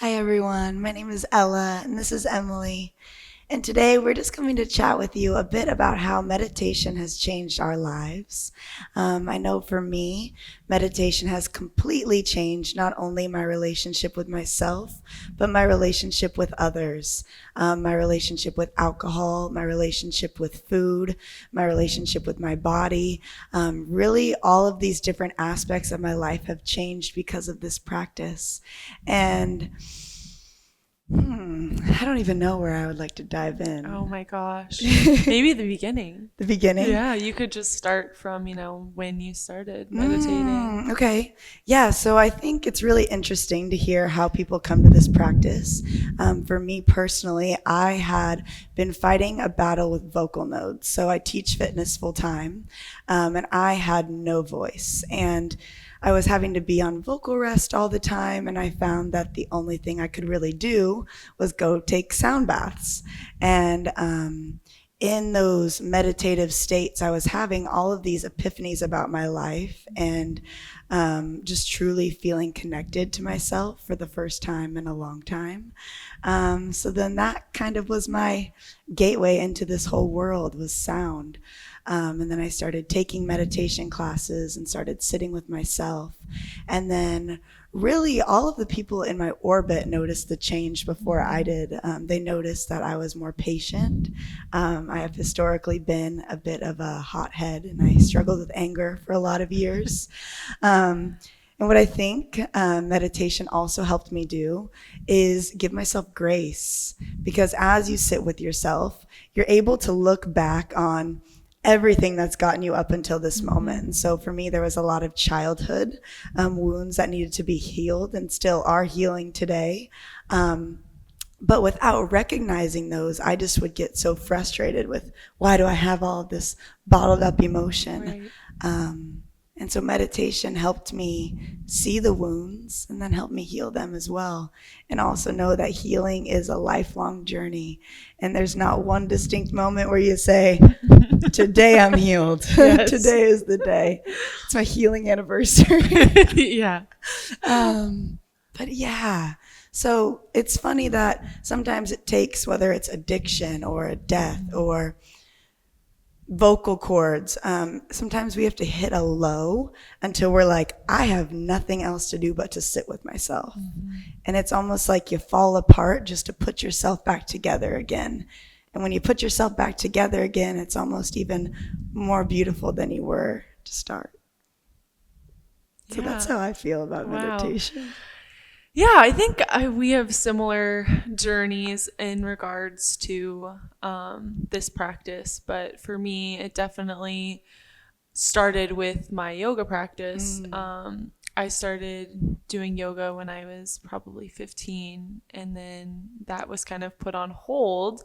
Hi everyone, my name is Ella and this is Emily. And today we're just coming to chat with you a bit about how meditation has changed our lives. I know for me, meditation has completely changed not only my relationship with myself, but my relationship with others, my relationship with alcohol, my relationship with food, my relationship with my body. Really, all of these different aspects of my life have changed because of this practice. And I don't even know where I would like to dive Oh in. my gosh. Maybe the beginning. The beginning? Yeah, you could just start from, when you started meditating. Okay. Yeah, so I think it's really interesting to hear how people come to this practice. For me personally, I had been fighting a battle with vocal nodes. So I teach fitness full time, and I had no voice. And I was having to be on vocal rest all the time, and I found that the only thing I could really do was go take sound baths. And in those meditative states, I was having all of these epiphanies about my life and just truly feeling connected to myself for the first time in a long time. So then that kind of was my gateway into this whole world was sound. And then I started taking meditation classes and started sitting with myself. And then really all of the people in my orbit noticed the change before I did. They noticed that I was more patient. I have historically been a bit of a hothead and I struggled with anger for a lot of years. And what I think meditation also helped me do is give myself grace, because as you sit with yourself, you're able to look back on everything that's gotten you up until this moment. And so for me, there was a lot of childhood wounds that needed to be healed and still are healing today. But without recognizing those, I just would get so frustrated with, why do I have all of this bottled up emotion? Right. And so meditation helped me see the wounds and then help me heal them as well. And also know that healing is a lifelong journey. And there's not one distinct moment where you say, today I'm healed. Yes. Today is the day. It's my healing anniversary. Yeah. But yeah, so it's funny that sometimes it takes, whether it's addiction or a death or vocal cords, sometimes we have to hit a low until we're like, I have nothing else to do but to sit with myself. And it's almost like you fall apart just to put yourself back together again. And when you put yourself back together again, it's almost even more beautiful than you were to start. So that's Yeah. how I feel about Wow. meditation. Yeah, I think we have similar journeys in regards to this practice, but for me, it definitely started with my yoga practice. I started doing yoga when I was probably 15, and then that was kind of put on hold.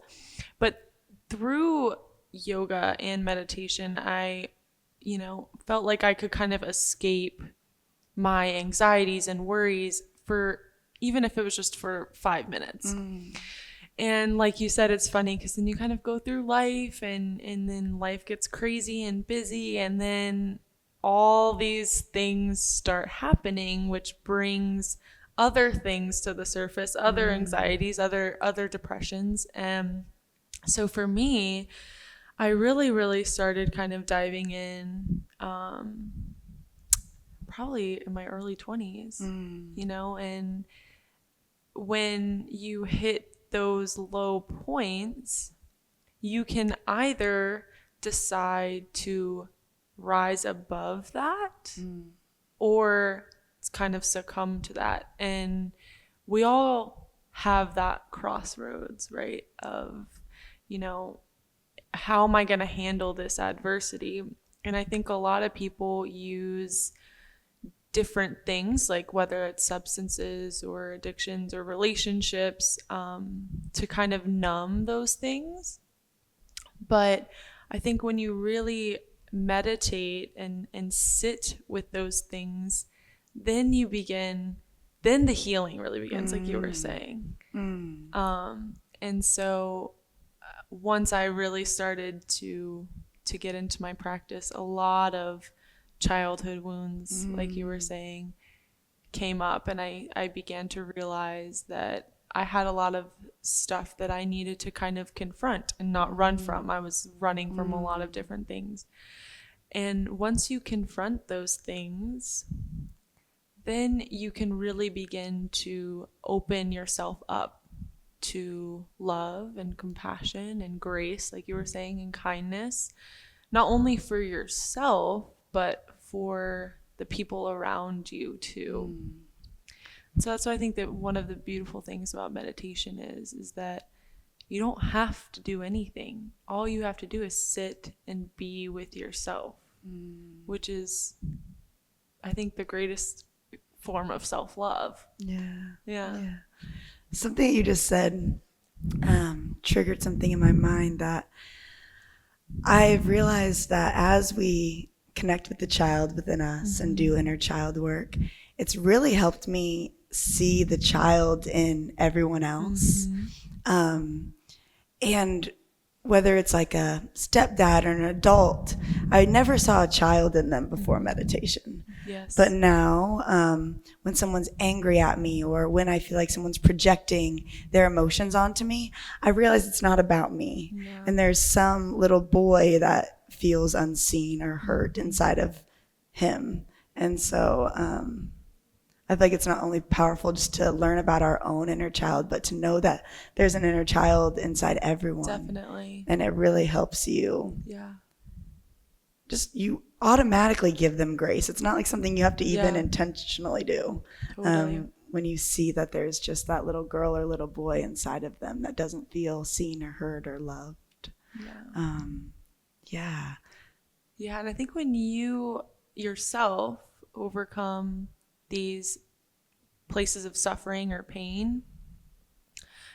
But through yoga and meditation, I, felt like I could kind of escape my anxieties and worries for even if it was just for 5 minutes. And like you said, it's funny because then you kind of go through life and then life gets crazy and busy, and then all these things start happening, which brings other things to the surface, other anxieties, other depressions. And so for me, I really, really started kind of diving in probably in my early 20s, and when you hit those low points, you can either decide to rise above that or it's kind of succumb to that. And we all have that crossroads, right? Of, you know, how am I going to handle this adversity? And I think a lot of people use different things, like whether it's substances or addictions or relationships, to kind of numb those things. But I think when you really meditate and sit with those things, then you begin, then the healing really begins, like you were saying. And so once I really started to get into my practice, a lot of childhood wounds, like you were saying, came up, and I began to realize that I had a lot of stuff that I needed to kind of confront and not run from. I was running from a lot of different things. And once you confront those things, then you can really begin to open yourself up to love and compassion and grace, like you were saying, and kindness, not only for yourself, but for the people around you too. So that's why I think that one of the beautiful things about meditation is that you don't have to do anything. All you have to do is sit and be with yourself, which is, I think, the greatest form of self-love. Yeah. Something you just said triggered something in my mind, that I've realized that as we connect with the child within us and do inner child work, it's really helped me see the child in everyone else. And whether it's like a stepdad or an adult, I never saw a child in them before meditation. Yes. But now, when someone's angry at me, or when I feel like someone's projecting their emotions onto me, I realize it's not about me. Yeah. And there's some little boy that feels unseen or hurt inside of him. And so I feel like it's not only powerful just to learn about our own inner child, but to know that there's an inner child inside everyone. Definitely. And it really helps you. Yeah. Just, you automatically give them grace. It's not like something you have to even intentionally do. Totally. When you see that there's just that little girl or little boy inside of them that doesn't feel seen or heard or loved. Yeah, and I think when you yourself overcome these places of suffering or pain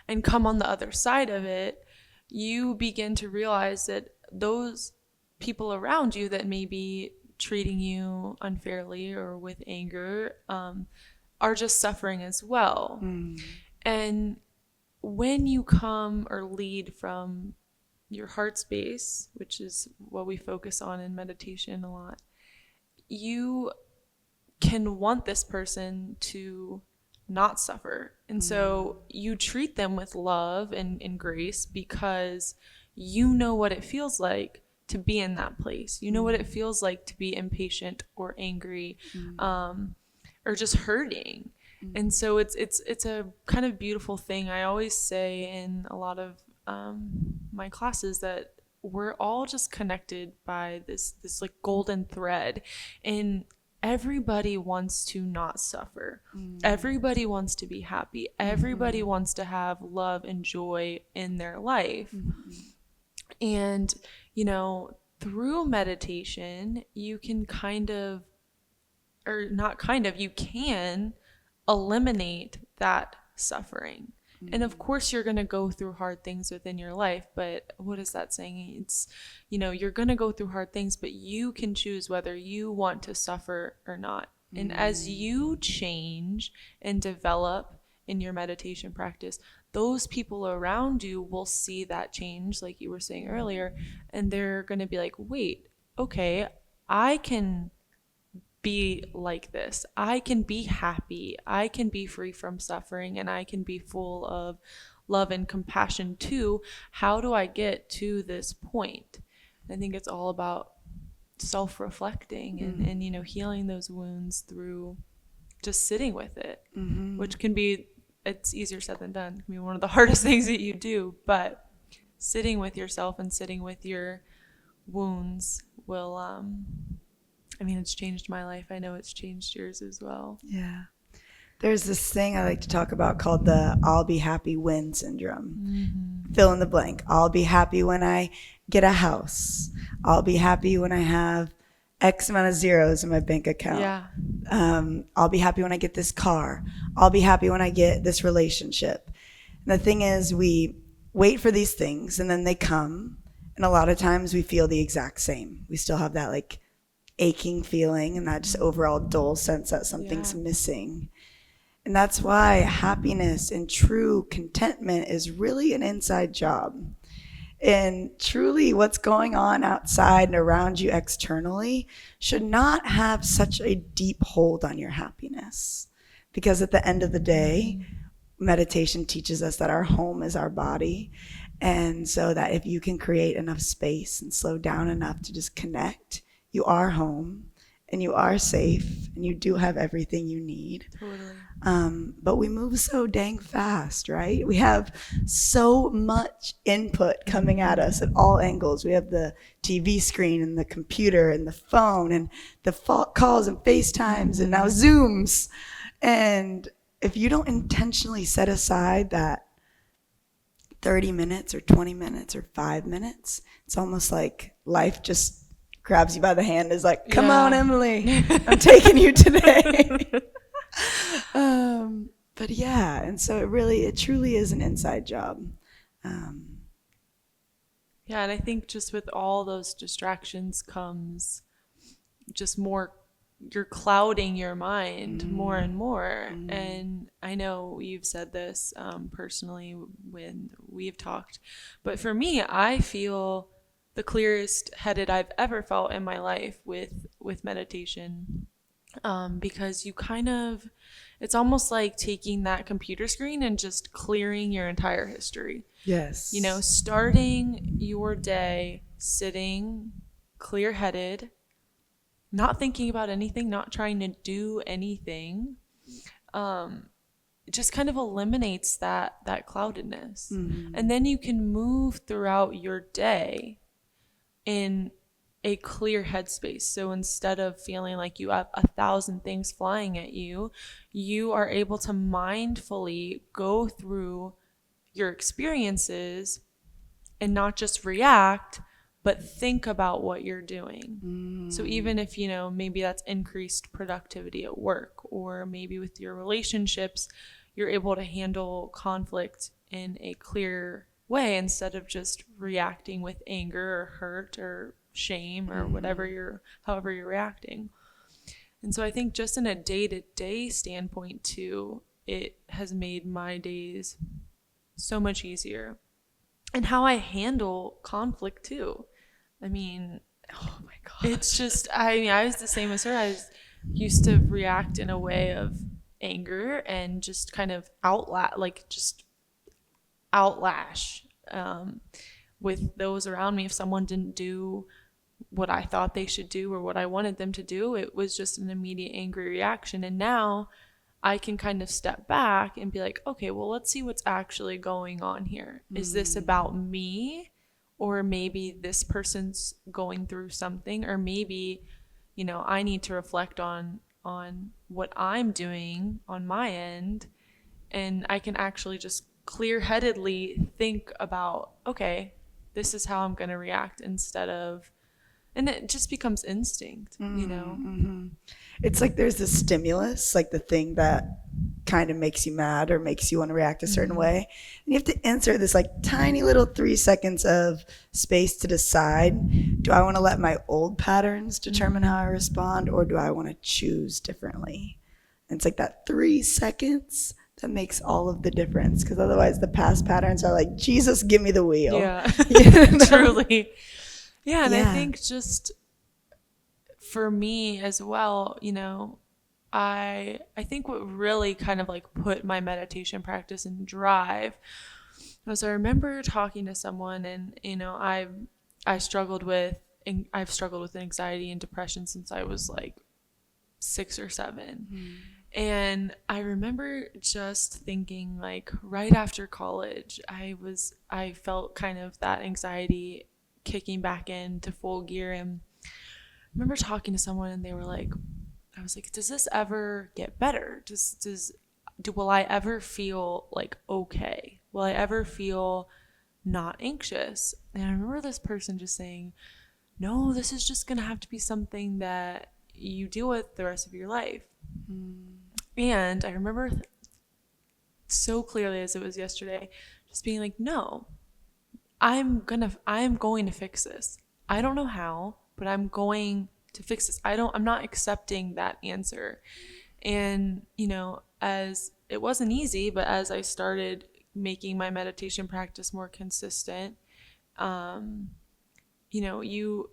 and come on the other side of it, you begin to realize that those people around you that may be treating you unfairly or with anger are just suffering as well. And when you come or lead from your heart space, which is what we focus on in meditation a lot, you can want this person to not suffer. And so you treat them with love and grace because you know what it feels like to be in that place. You know what it feels like to be impatient or angry, or just hurting. And so it's a kind of beautiful thing. I always say in a lot of my classes that we're all just connected by this like golden thread, and everybody wants to not suffer. Everybody wants to be happy. Everybody wants to have love and joy in their life. And, you know, through meditation, you can you can eliminate that suffering. And of course, you're going to go through hard things within your life, but what is that saying? It's, you know, you're going to go through hard things, but you can choose whether you want to suffer or not. And as you change and develop in your meditation practice, those people around you will see that change, like you were saying earlier, and they're going to be like, wait, okay, I can be like this. I can be happy. I can be free from suffering, and I can be full of love and compassion too. How do I get to this point? I think it's all about self-reflecting and you know, healing those wounds through just sitting with it, which can be, it's easier said than done. It can be one of the hardest things that you do, but sitting with yourself and sitting with your wounds will, I mean, it's changed my life. I know it's changed yours as well. Yeah. There's this thing I like to talk about called the I'll be happy when syndrome. Fill in the blank. I'll be happy when I get a house. I'll be happy when I have X amount of zeros in my bank account. Yeah. I'll be happy when I get this car. I'll be happy when I get this relationship. And the thing is, we wait for these things and then they come. And a lot of times we feel the exact same. We still have that like aching feeling and that just overall dull sense that something's missing. And that's why happiness and true contentment is really an inside job. And truly what's going on outside and around you externally should not have such a deep hold on your happiness. Because at the end of the day, meditation teaches us that our home is our body. And so that if you can create enough space and slow down enough to just connect, you are home and you are safe and you do have everything you need. Totally. But we move so dang fast, right? We have so much input coming at us at all angles. We have the TV screen and the computer and the phone and the calls and FaceTimes and now Zooms. And if you don't intentionally set aside that 30 minutes or 20 minutes or 5 minutes, it's almost like life just grabs you by the hand, is like, come on, Emily, I'm taking you today. But yeah, and so it truly is an inside job. Yeah, and I think just with all those distractions comes just more, you're clouding your mind more and more. And I know you've said this personally when we've talked, but for me, I feel the clearest headed I've ever felt in my life with meditation, because you kind of, it's almost like taking that computer screen and just clearing your entire history. Yes. You know, starting your day sitting clear-headed, not thinking about anything, not trying to do anything, it just kind of eliminates that cloudedness. And then you can move throughout your day in a clear headspace. So instead of feeling like you have 1,000 things flying at you, you are able to mindfully go through your experiences and not just react, but think about what you're doing. So even if, you know, maybe that's increased productivity at work, or maybe with your relationships, you're able to handle conflict in a clear way instead of just reacting with anger or hurt or shame or however you're reacting. And so I think just in a day-to-day standpoint too, it has made my days so much easier. And how I handle conflict too. I mean, Oh my God. it's just, I was the same as her. I used to react in a way of anger and just kind of outlash with those around me. If someone didn't do what I thought they should do or what I wanted them to do, it was just an immediate angry reaction. And now I can kind of step back and be like, okay, well, let's see what's actually going on here. Is this about me? Or maybe this person's going through something, or maybe, you know, I need to reflect on what I'm doing on my end, and I can actually just clear-headedly think about, okay, this is how I'm going to react, instead of, and it just becomes instinct, you know? It's like there's this stimulus, like the thing that kind of makes you mad or makes you want to react a certain way. And you have to insert this like tiny little 3 seconds of space to decide, do I want to let my old patterns determine how I respond, or do I want to choose differently? And it's like that 3 seconds that makes all of the difference, because otherwise the past patterns are like, Jesus, give me the wheel. Yeah, You know? truly. Yeah, and Yeah. I think just for me as well, you know, I think what really kind of like put my meditation practice in drive was, I remember talking to someone, and you know, I've struggled with anxiety and depression since I was like 6 or 7. And I remember just thinking, like, right after college, I felt kind of that anxiety kicking back into full gear. And I remember talking to someone, and they were like, I was like, does this ever get better? Will I ever feel like okay? Will I ever feel not anxious? And I remember this person just saying, no, this is just gonna have to be something that you deal with the rest of your life. And I remember so clearly as it was yesterday, just being like, no, I am going to fix this. I don't know how, but I'm going to fix this. I'm not accepting that answer. And, you know, as it wasn't easy, but as I started making my meditation practice more consistent, you know, you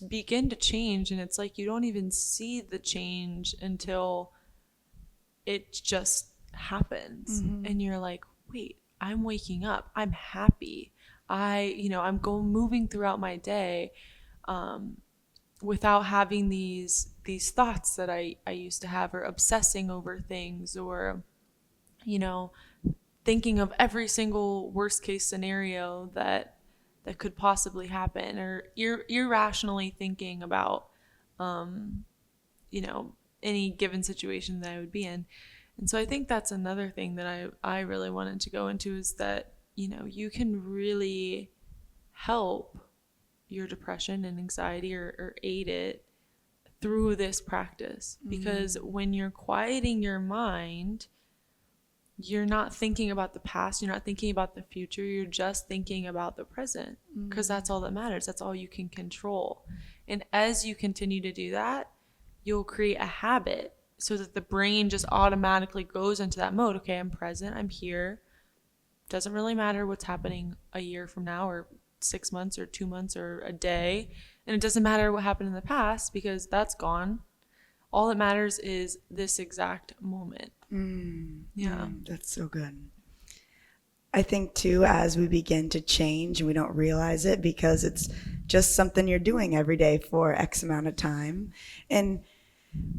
begin to change, and it's like you don't even see the change until it just happens. And you're like, wait, I'm waking up. I'm happy. I'm moving throughout my day without having these thoughts that I used to have, or obsessing over things, or, thinking of every single worst case scenario that could possibly happen, or irrationally thinking about, any given situation that I would be in. And so I think that's another thing that I really wanted to go into, is that, you can really help your depression and anxiety, or aid it through this practice. Because when you're quieting your mind, you're not thinking about the past, you're not thinking about the future, you're just thinking about the present, because that's all that matters. That's all you can control. And as you continue to do that, you'll create a habit, so that the brain just automatically goes into that mode. Okay, I'm present, I'm here. Doesn't really matter what's happening a year from now, or 6 months, or 2 months, or a day. And it doesn't matter what happened in the past, because that's gone. All that matters is this exact moment. That's so good. I think too, as we begin to change and we don't realize it, because it's just something you're doing every day for X amount of time. And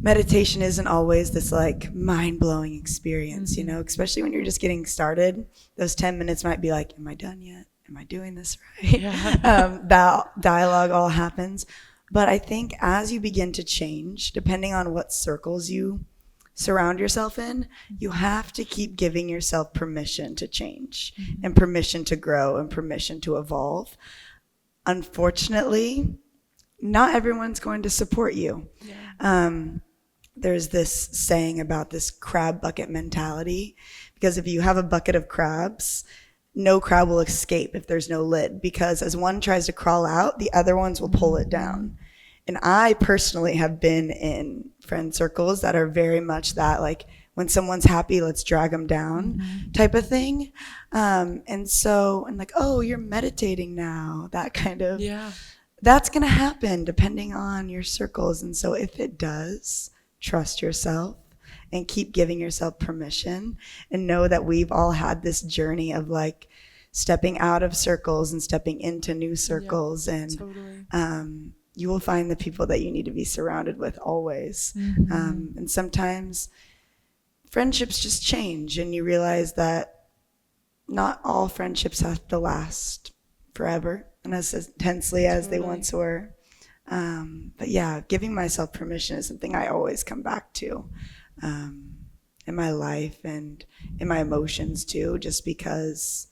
meditation isn't always this like mind-blowing experience, especially when you're just getting started. Those 10 minutes might be like, am I done yet? Am I doing this right? Yeah. That dialogue all happens. But I think as you begin to change, depending on what circles you surround yourself in, you have to keep giving yourself permission to change, and permission to grow, and permission to evolve. Unfortunately, not everyone's going to support you. There's this saying about this crab bucket mentality, because if you have a bucket of crabs, no crab will escape if there's no lid, because as one tries to crawl out, the other ones will pull it down. And I personally have been in friend circles that are very much that, like, when someone's happy, let's drag them down type of thing. And so I'm like, oh, you're meditating now, that kind of, that's going to happen depending on your circles. And so if it does, trust yourself and keep giving yourself permission, and know that we've all had this journey of like stepping out of circles and stepping into new circles. And Totally. You will find the people that you need to be surrounded with always. And sometimes friendships just change, and you realize that not all friendships have to last forever and as intensely as they once were. But yeah, giving myself permission is something I always come back to in my life and in my emotions too, just because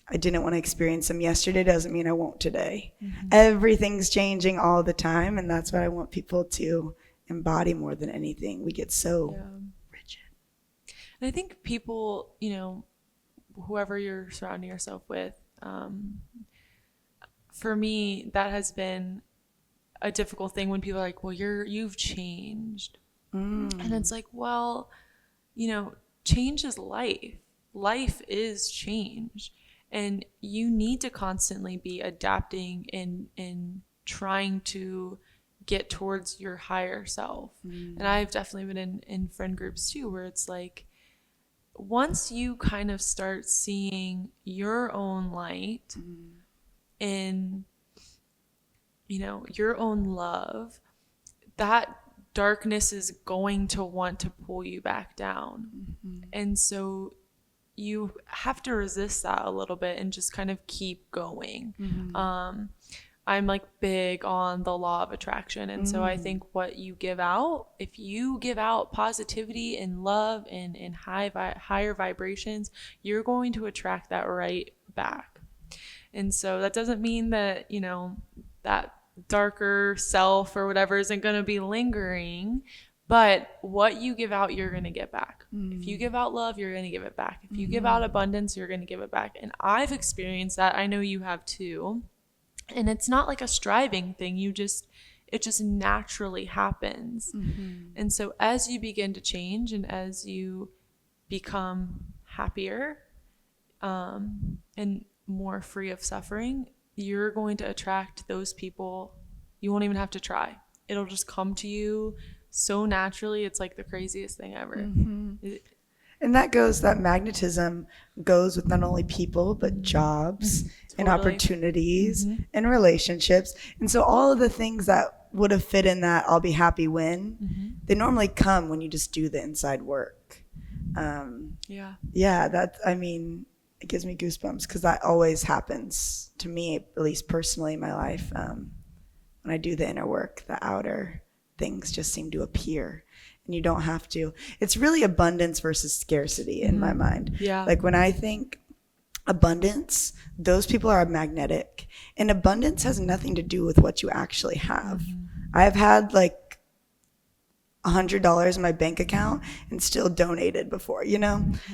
I didn't want to experience them yesterday doesn't mean I won't today. Everything's changing all the time, and that's what I want people to embody more than anything. We get so rigid. And I think people, whoever you're surrounding yourself with, for me, that has been a difficult thing when people are like, well, you've changed. And it's like, well, change is life. Life is change. And you need to constantly be adapting and trying to get towards your higher self. And I've definitely been in friend groups too, where it's like, once you kind of start seeing your own light in, your own love, that darkness is going to want to pull you back down. And so you have to resist that a little bit and just kind of keep going. I'm like big on the law of attraction. And so I think what you give out, if you give out positivity and love and higher vibrations, you're going to attract that right back. And so that doesn't mean that, that darker self or whatever isn't going to be lingering. But what you give out, you're going to get back. If you give out love, you're going to give it back. If you give out abundance, you're going to give it back. And I've experienced that. I know you have too. And it's not like a striving thing. It just naturally happens. And so as you begin to change and as you become happier and more free of suffering, you're going to attract those people. You won't even have to try. It'll just come to you so naturally. It's like the craziest thing ever. And that magnetism goes with not only people, but jobs and opportunities and relationships. And so all of the things that would have fit in that I'll be happy when, they normally come when you just do the inside work. It gives me goosebumps because that always happens to me, at least personally in my life. When I do the inner work, the outer things just seem to appear. And you don't have to. It's really abundance versus scarcity in my mind. Yeah. Like when I think abundance, those people are magnetic. And abundance has nothing to do with what you actually have. I've had like $100 in my bank account and still donated before,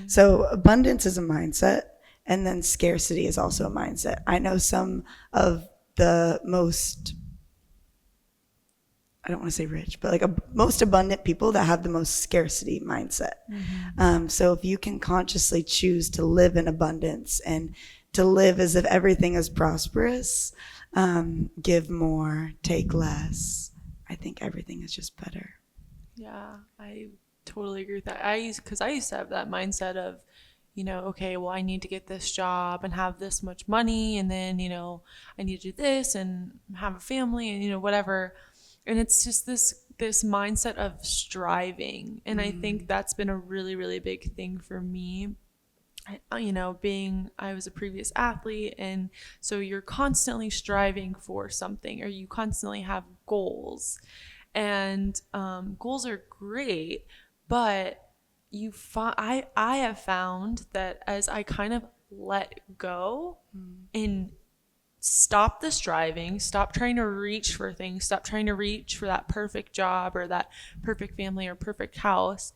So abundance is a mindset. And then scarcity is also a mindset. I know some of the most, I don't want to say rich, but like most abundant people that have the most scarcity mindset. So if you can consciously choose to live in abundance and to live as if everything is prosperous, give more, take less, I think everything is just better. Yeah, I totally agree with that. Because I used to have that mindset of, okay, well, I need to get this job and have this much money, and then, I need to do this and have a family and, whatever. And it's just this mindset of striving. And I think that's been a really, really big thing for me. I was a previous athlete, and so you're constantly striving for something, or you constantly have goals. And goals are great, but I have found that as I kind of let go and stop the striving, stop trying to reach for things, stop trying to reach for that perfect job or that perfect family or perfect house,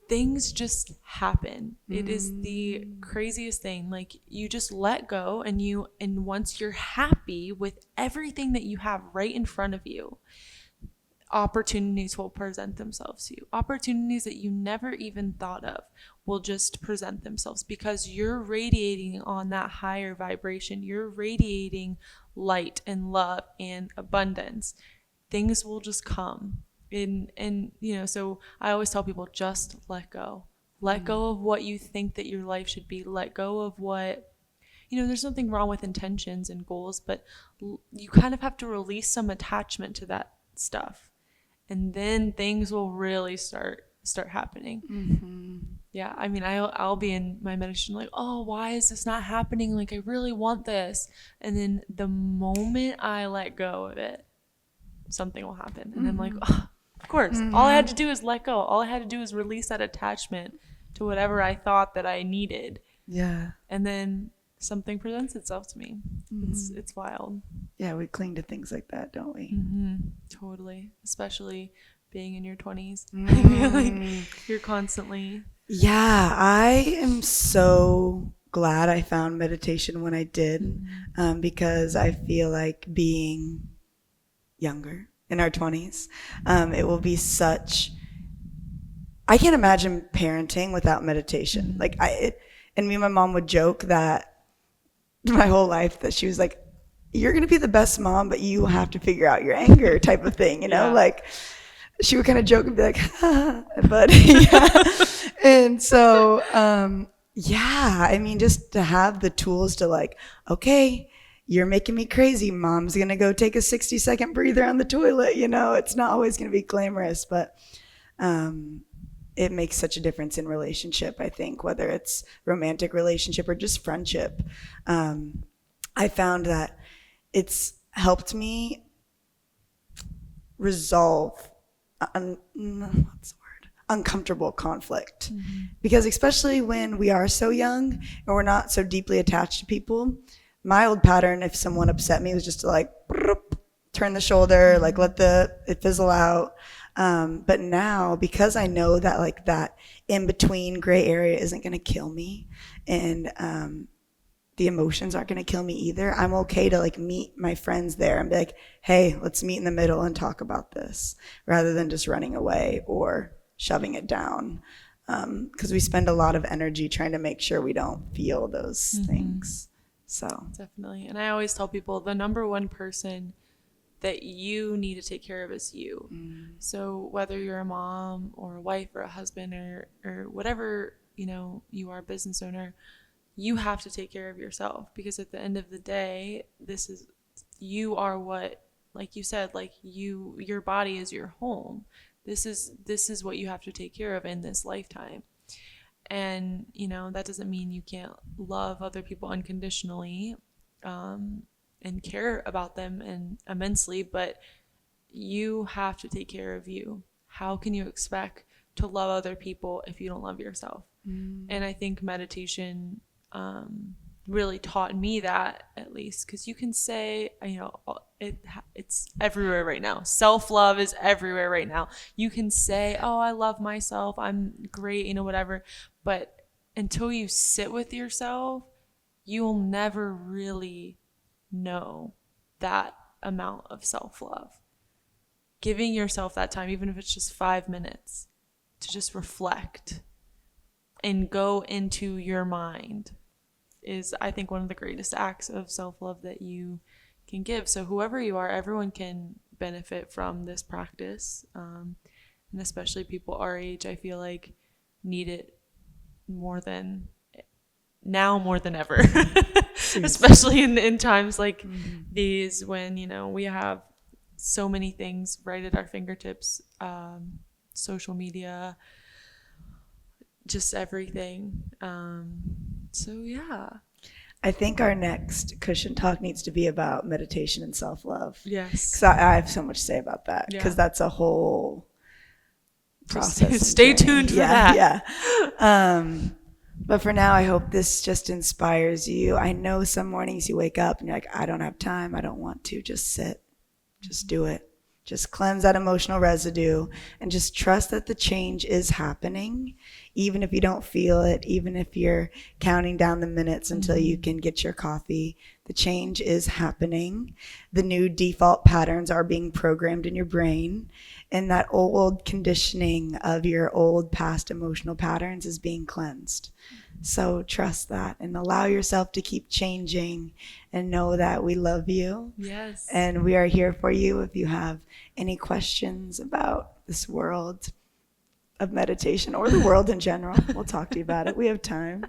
things just happen. It is the craziest thing. Like you just let go, and once you're happy with everything that you have right in front of you, opportunities will present themselves to you. Opportunities that you never even thought of will just present themselves because you're radiating on that higher vibration. You're radiating light and love and abundance. Things will just come. So I always tell people, just let go. Let go of what you think that your life should be. Let go of what, there's nothing wrong with intentions and goals, but you kind of have to release some attachment to that stuff. And then things will really start happening. Yeah, I'll be in my meditation like, oh, why is this not happening? Like, I really want this. And then the moment I let go of it, something will happen. And I'm like, oh, of course. All I had to do is let go. All I had to do is release that attachment to whatever I thought that I needed. Yeah. And then something presents itself to me. It's wild. Yeah, we cling to things like that, don't we? Totally. Especially being in your 20s. I feel like you're constantly... Yeah, I am so glad I found meditation when I did, because I feel like being younger in our 20s, it will be such... I can't imagine parenting without meditation. Like and me and my mom would joke that my whole life that she was like, you're going to be the best mom, but you have to figure out your anger type of thing, like she would kind of joke and be like, but yeah. And so, just to have the tools to like, okay, you're making me crazy. Mom's going to go take a 60-second breather on the toilet. It's not always going to be glamorous, but, it makes such a difference in relationship, I think, whether it's romantic relationship or just friendship. I found that it's helped me resolve uncomfortable conflict. Because especially when we are so young and we're not so deeply attached to people, my old pattern, if someone upset me, was just to like turn the shoulder, like let it fizzle out. But now, because I know that like that in between gray area isn't going to kill me, and the emotions aren't going to kill me either, I'm okay to like meet my friends there and be like, hey, let's meet in the middle and talk about this, rather than just running away or shoving it down. Because we spend a lot of energy trying to make sure we don't feel those things. So definitely. And I always tell people the number one person that you need to take care of is you. So whether you're a mom or a wife or a husband or whatever, you are a business owner, you have to take care of yourself, because at the end of the day, you are what, like you said, like your body is your home. This is what you have to take care of in this lifetime. And, that doesn't mean you can't love other people unconditionally, and care about them and immensely, but you have to take care of you. How can you expect to love other people if you don't love yourself? And I think meditation really taught me that, at least, because you can say, it's everywhere right now. Self-love is everywhere right now. You can say, oh, I love myself, I'm great, whatever. But until you sit with yourself, you'll never really know that amount of self-love. Giving yourself that time, even if it's just 5 minutes, to just reflect and go into your mind, is, I think, one of the greatest acts of self-love that you can give. So whoever you are, everyone can benefit from this practice. And especially people our age, I feel like, need it more than ever. Especially in times like these, when, we have so many things right at our fingertips, social media, just everything. So yeah. I think our next cushion talk needs to be about meditation and self-love. Yes. Because I have so much to say about that, because that's a whole process. Stay tuned for that. Yeah. But for now, I hope this just inspires you. I know some mornings you wake up and you're like, I don't have time, I don't want to. Just sit. Just do it. Just cleanse that emotional residue and just trust that the change is happening, even if you don't feel it, even if you're counting down the minutes until you can get your coffee. The change is happening. The new default patterns are being programmed in your brain, and that old conditioning of your old past emotional patterns is being cleansed. So trust that and allow yourself to keep changing, and know that we love you. Yes. And we are here for you if you have any questions about this world of meditation or the world in general. We'll talk to you about it. We have time.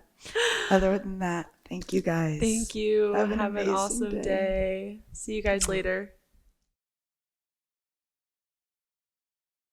Other than that, thank you guys. Thank you. Have an Have an amazing awesome day. See you guys later.